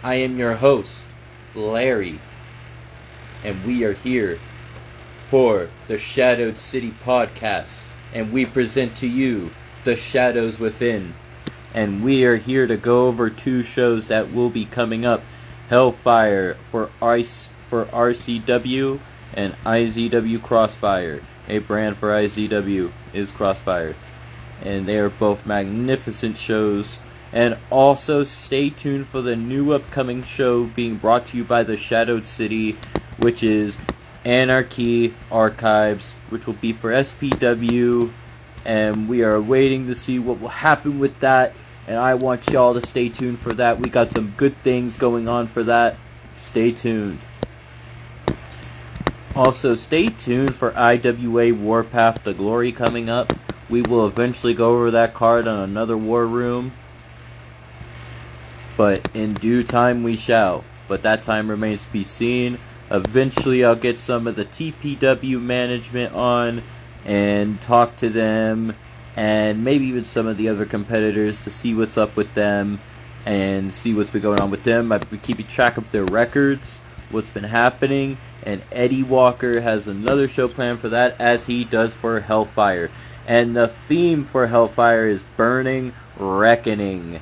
I am your host, Larry, and we are here for the Shadowed City podcast, and we present to you The Shadows Within. And we are here to go over two shows that will be coming up: Hellfire for RCW and IZW Crossfire. A brand for IZW is Crossfire. And they are both magnificent shows. And also stay tuned for the new upcoming show being brought to you by the Shadowed City, which is Anarchy Archives, which will be for SPW. And we are waiting to see what will happen with that. And I want y'all to stay tuned for that. We got some good things going on for that. Stay tuned. Also, stay tuned for IWA Warpath to Glory coming up. We will eventually go over that card on another War Room. But in due time we shall. But that time remains to be seen. Eventually I'll get some of the TPW management on and talk to them, and maybe even some of the other competitors to see what's up with them and see what's been going on with them. I've been keeping track of their records, what's been happening, and Eddie Walker has another show planned for that, as he does for Hellfire. And the theme for Hellfire is Burning Reckoning.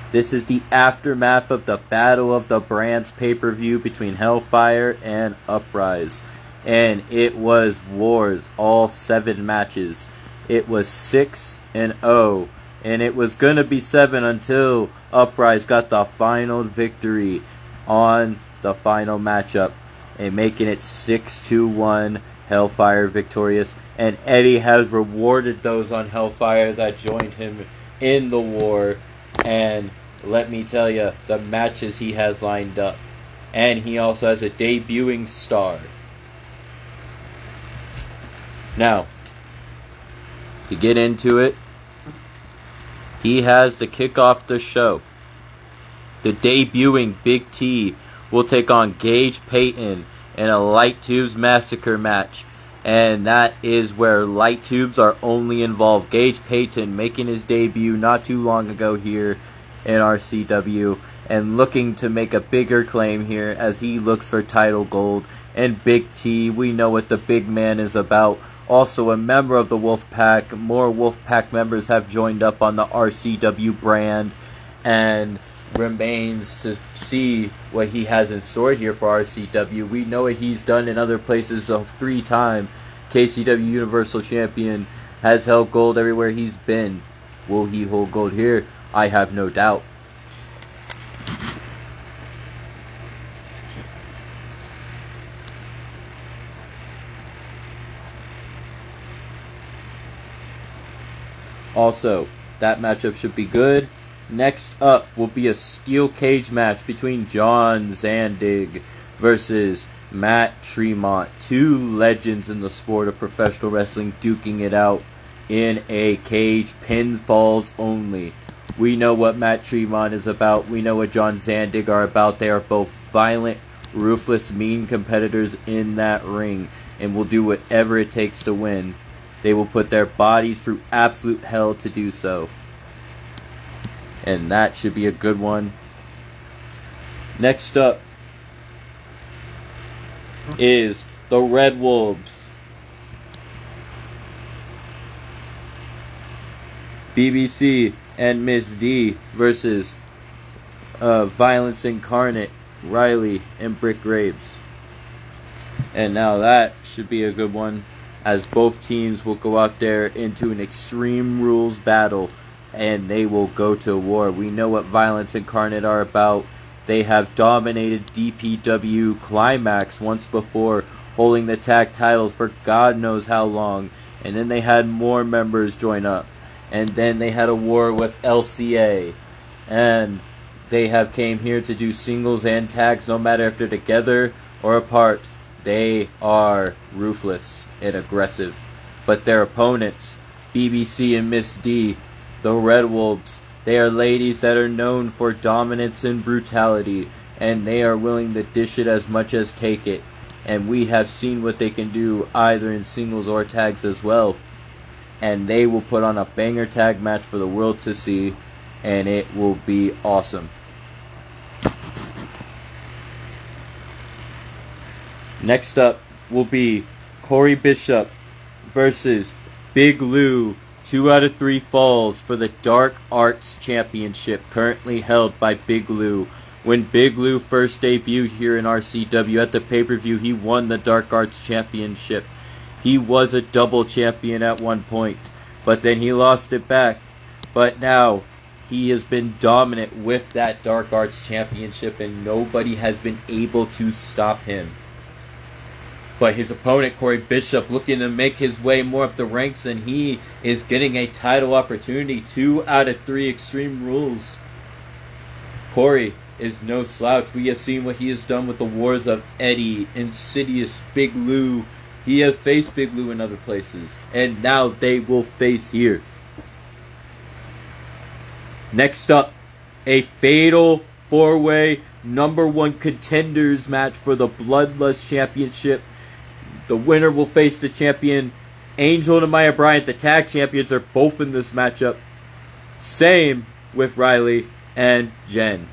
This is the aftermath of the Battle of the Brands pay-per-view between Hellfire and Uprise. And it was wars, all 7 matches. It was 6-0, and it was going to be 7 until Uprise got the final victory on the final matchup, and making it 6-1, Hellfire victorious. And Eddie has rewarded those on Hellfire that joined him in the war, and let me tell you, the matches he has lined up. And he also has a debuting star. Now, to get into it, he has to kick off the show. The debuting Big T will take on Gage Payton in a Light Tubes Massacre match. And that is where Light Tubes are only involved. Gage Payton making his debut not too long ago here in RCW, and looking to make a bigger claim here as he looks for title gold. And Big T, we know what the big man is about. Also a member of the Wolfpack. More Wolfpack members have joined up on the RCW brand, and remains to see what he has in store here for RCW. We know what he's done in other places. A 3-time KCW Universal Champion, has held gold everywhere he's been. Will he hold gold here? I have no doubt. Also, that matchup should be good. Next up will be a steel cage match between John Zandig versus Matt Tremont. 2 legends in the sport of professional wrestling duking it out in a cage, pinfalls only. We know what Matt Tremont is about. We know what John Zandig are about. They are both violent, ruthless, mean competitors in that ring, and will do whatever it takes to win. They will put their bodies through absolute hell to do so. And that should be a good one. Next up is the Red Wolves. BBC and Miss D versus Violence Incarnate, Riley and Brick Graves. And now that should be a good one, as both teams will go out there into an Extreme Rules battle, and they will go to war. We know what Violence Incarnate are about. They have dominated DPW Climax once before, holding the tag titles for God knows how long. And then they had more members join up. And then they had a war with LCA. And they have came here to do singles and tags, no matter if they're together or apart. They are ruthless and aggressive. But their opponents, BBC and Miss D, the Red Wolves, they are ladies that are known for dominance and brutality, and they are willing to dish it as much as take it. And we have seen what they can do either in singles or tags as well. And they will put on a banger tag match for the world to see, and it will be awesome. Next up will be Corey Bishop versus Big Lou. 2 out of 3 falls for the Dark Arts Championship, currently held by Big Lou. When Big Lou first debuted here in RCW at the pay-per-view, he won the Dark Arts Championship. He was a double champion at one point, but then he lost it back. But now, he has been dominant with that Dark Arts Championship, and nobody has been able to stop him. But his opponent, Corey Bishop, looking to make his way more up the ranks, and he is getting a title opportunity. 2 out of 3 Extreme Rules. Corey is no slouch. We have seen what he has done with the Wars of Eddie, Insidious, Big Lou. He has faced Big Lou in other places, and now they will face here. Next up, a fatal 4-way #1 contenders match for the Bloodlust Championship. The winner will face the champion, Angel and Amaya Bryant. The tag champions are both in this matchup. Same with Riley and Jen.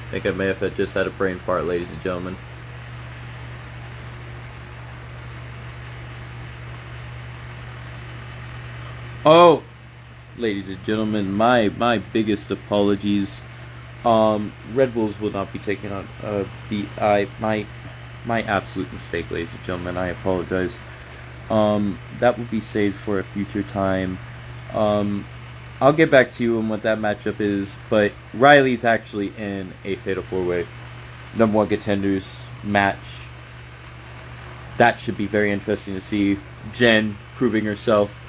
I think I may have just had a brain fart, ladies and gentlemen. Oh, ladies and gentlemen, my biggest apologies. Red Bulls will not be taking on my absolute mistake, ladies and gentlemen. I apologize. That will be saved for a future time. I'll get back to you on what that matchup is, but Riley's actually in a Fatal 4-Way #1 contenders match. That should be very interesting to see. Jen proving herself,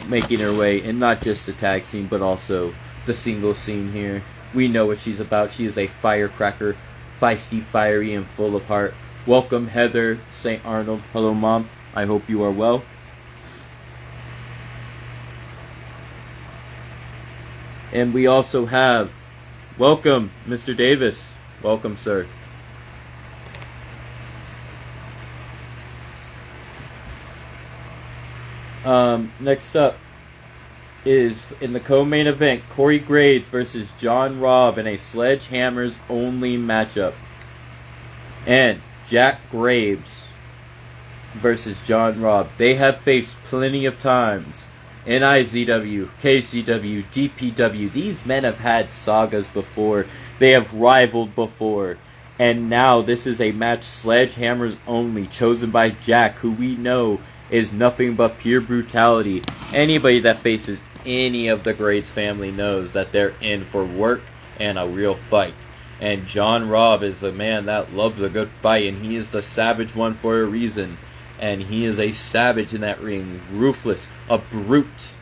making her way in not just the tag scene, but also the singles scene here. We know what she's about. She is a firecracker, feisty, fiery, and full of heart. Welcome, Heather St. Arnold. Hello, Mom. I hope you are well. And we also have, welcome, Mr. Davis. Welcome, sir. Next up is, in the co-main event, Corey Graves versus John Robb in a Sledgehammers only matchup. And Jack Graves versus John Robb. They have faced plenty of times in IZW, KCW, DPW. These men have had sagas before. They have rivaled before. And now this is a match Sledgehammers only, chosen by Jack, who we know is nothing but pure brutality. Anybody that faces any of the Graves family knows that they're in for work and a real fight. And John Robb is a man that loves a good fight, and he is the savage one for a reason. And he is a savage in that ring, ruthless, a brute.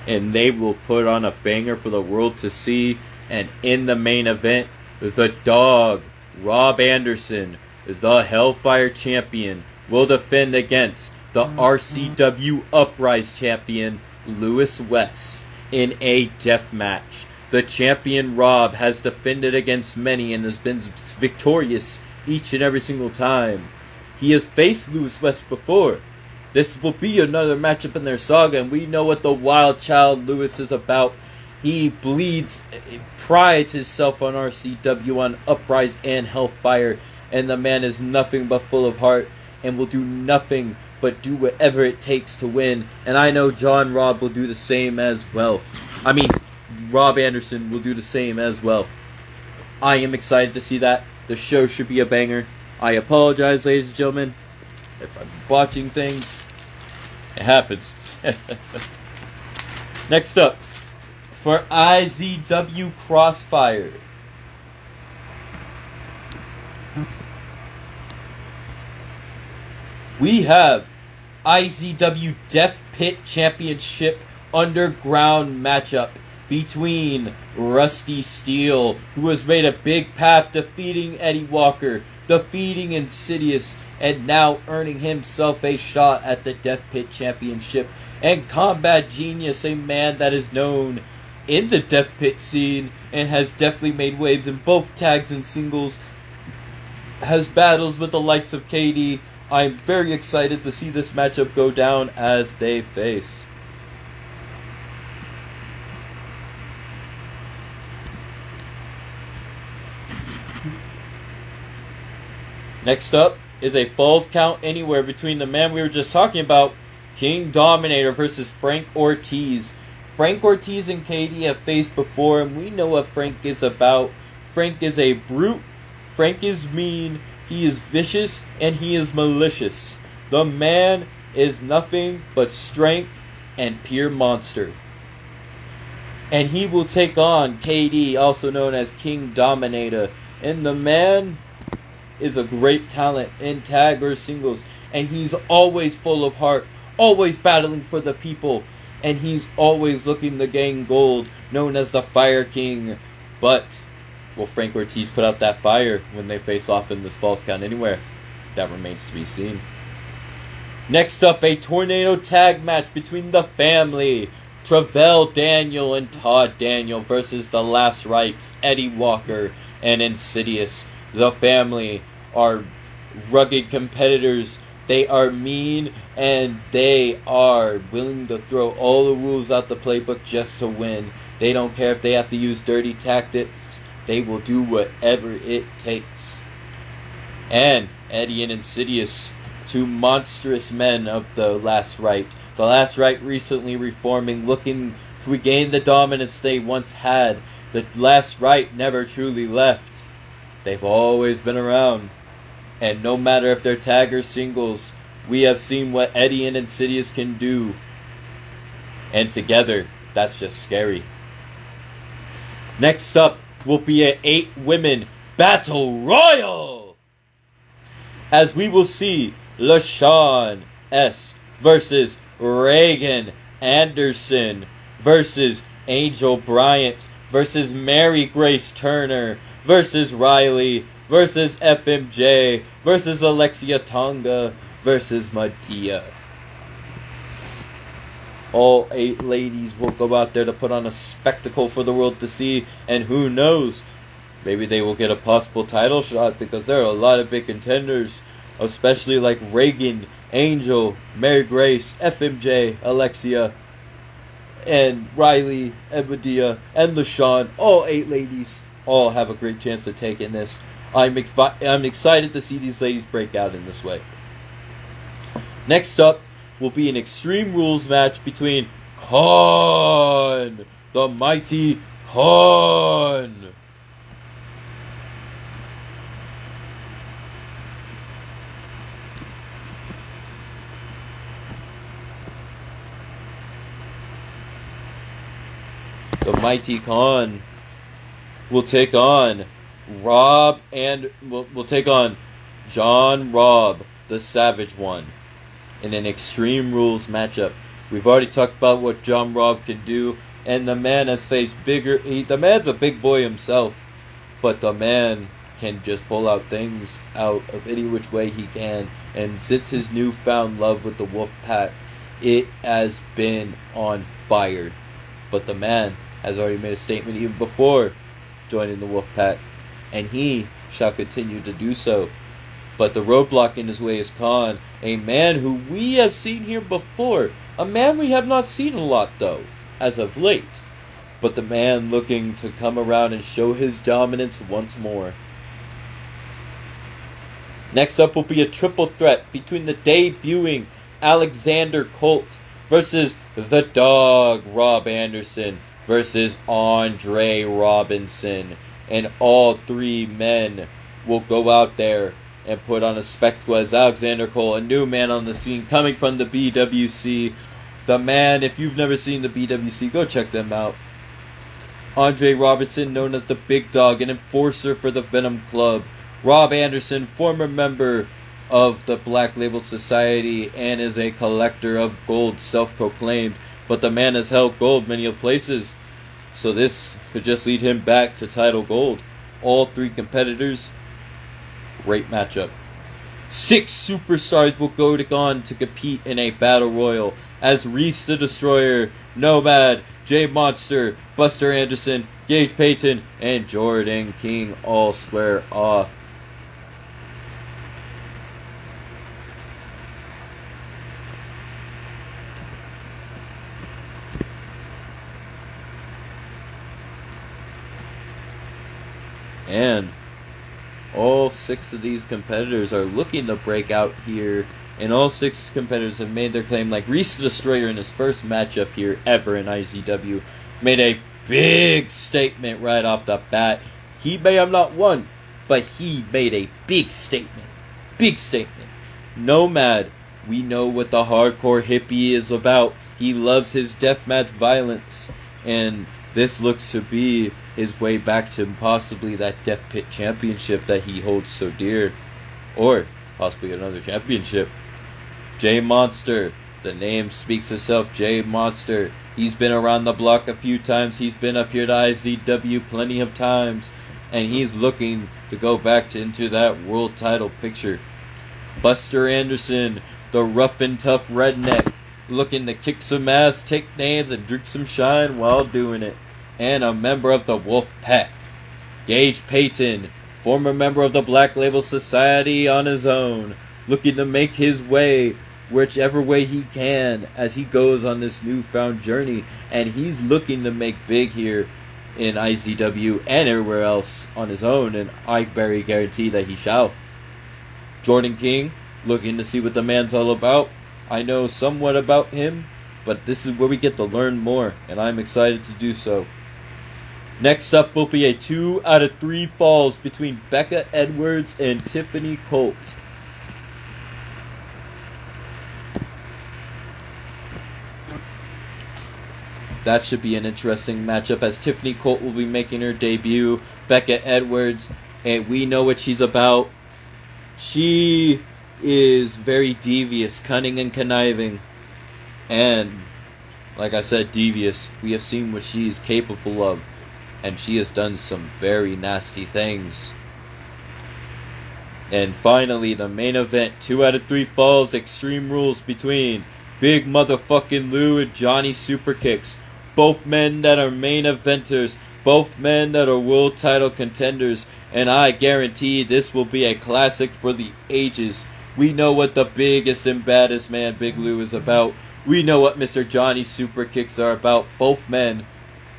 And they will put on a banger for the world to see. And in the main event, the dog, Rob Anderson, the Hellfire Champion, will defend against the RCW Uprise Champion, Lewis West, in a death match. The champion Rob has defended against many and has been victorious each and every single time. He has faced Lewis West before. This will be another matchup in their saga, and we know what the wild child Lewis is about. He prides himself on RCW, on Uprise and Hellfire, and the man is nothing but full of heart and will do nothing but do whatever it takes to win. And I know John Robb will do the same as well. Rob Anderson will do the same as well. I am excited to see that. The show should be a banger. I apologize, ladies and gentlemen, if I'm botching things. It happens. Next up, for IZW Crossfire, we have IZW Death Pit Championship Underground matchup between Rusty Steele, who has made a big path defeating Eddie Walker, defeating Insidious, and now earning himself a shot at the Death Pit Championship, and Combat Genius, a man that is known in the Death Pit scene and has definitely made waves in both tags and singles, has battles with the likes of KD. I'm very excited to see this matchup go down as they face. Next up is a Falls Count Anywhere between the man we were just talking about, King Dominator, versus Frank Ortiz. Frank Ortiz and KD have faced before, and we know what Frank is about. Frank is a brute. Frank is mean. He is vicious, and he is malicious. The man is nothing but strength and pure monster. And he will take on KD, also known as King Dominator. And the man is a great talent in tag or singles. And he's always full of heart, always battling for the people. And he's always looking to gain gold, known as the Fire King. But will Frank Ortiz put out that fire when they face off in this Falls Count Anywhere? That remains to be seen. Next up, a tornado tag match between the family, Travell Daniel and Todd Daniel, versus the Last Rites, Eddie Walker and Insidious. The family are rugged competitors. They are mean, and they are willing to throw all the rules out the playbook just to win. They don't care if they have to use dirty tactics. They will do whatever it takes. And Eddie and Insidious, two monstrous men of the Last Rite. The Last Rite recently reforming, looking to regain the dominance they once had. The Last Rite never truly left. They've always been around. And no matter if they're tag or singles, we have seen what Eddie and Insidious can do. And together, that's just scary. Next up will be an 8-women battle royal, as we will see LaShawn S. versus Reagan Anderson versus Angel Bryant versus Mary Grace Turner versus Riley versus FMJ versus Alexia Tonga versus Madea. All 8 ladies will go out there to put on a spectacle for the world to see, and who knows, maybe they will get a possible title shot, because there are a lot of big contenders, especially like Reagan, Angel, Mary Grace, FMJ, Alexia, and Riley, and Madea, and LaShawn. All 8 ladies all have a great chance of taking this. I'm excited to see these ladies break out in this way. Next up will be an Extreme Rules match between Khan, the mighty Khan, the mighty Khan will take on Rob, and will take on John Robb, the Savage One, in an Extreme Rules matchup. We've already talked about what John Robb can do, and the man has faced bigger. The man's a big boy himself, but the man can just pull out things out of any which way he can. And since his newfound love with the Wolfpack, it has been on fire. But the man has already made a statement even before joining the Wolfpack, and he shall continue to do so. But the roadblock in his way is Khan, a man who we have seen here before. A man we have not seen a lot, though, as of late. But the man looking to come around and show his dominance once more. Next up will be a triple threat between the debuting Alexander Colt versus the Dog Rob Anderson versus Andre Robinson. And all 3 men will go out there and put on a spectacle as Alexander Cole, a new man on the scene coming from the BWC. The man, if you've never seen the BWC, go check them out. Andre Robinson, known as the Big Dog, an enforcer for the Venom Club. Rob Anderson, former member of the Black Label Society and is a collector of gold, self-proclaimed. But the man has held gold many of places, so this could just lead him back to title gold. All 3 competitors, great matchup. 6 superstars will go on to compete in a battle royal, as Reese the Destroyer, Nomad, Jay Monster, Buster Anderson, Gage Payton, and Jordan King all square off. And all 6 of these competitors are looking to break out here, and all 6 competitors have made their claim. Like Reese the Destroyer in his first matchup here ever in IZW made a big statement right off the bat. He may have not won, but he made a big statement. Big statement. Nomad, we know what the hardcore hippie is about. He loves his deathmatch violence, and this looks to be his way back to possibly that Death Pit championship that he holds so dear, or possibly another championship. J Monster, the name speaks itself. J Monster, he's been around the block a few times. He's been up here to IZW plenty of times, and he's looking to go back into that world title picture. Buster Anderson, the rough and tough redneck, looking to kick some ass, take names, and drink some shine while doing it. And a member of the Wolf Pack. Gage Payton, former member of the Black Label Society on his own, looking to make his way whichever way he can as he goes on this newfound journey. And he's looking to make big here in IZW and everywhere else on his own, and I very guarantee that he shall. Jordan King, looking to see what the man's all about. I know somewhat about him, but this is where we get to learn more, and I'm excited to do so. Next up will be a 2 out of 3 falls between Becca Edwards and Tiffany Colt. That should be an interesting matchup as Tiffany Colt will be making her debut. Becca Edwards, and we know what she's about. She is very devious, cunning, and conniving. And, like I said, devious. We have seen what she is capable of. And she has done some very nasty things. And finally, the main event, 2 out of 3 falls, Extreme Rules between Big Motherfucking Lou and Johnny Superkicks. Both men that are main eventers, both men that are world title contenders, and I guarantee this will be a classic for the ages. We know what the biggest and baddest man Big Lou is about. We know what Mr. Johnny Superkicks are about, both men.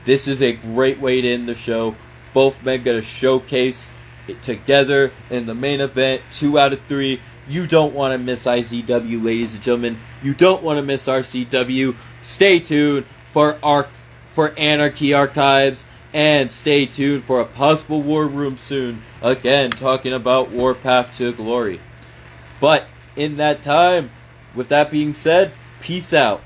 This is a great way to end the show. Both men get a showcase it together in the main event, 2 out of 3. You don't want to miss IZW, ladies and gentlemen. You don't want to miss RCW. Stay tuned for Anarchy Archives, and stay tuned for a possible War Room soon. Again, talking about Warpath to Glory. But in that time, with that being said, peace out.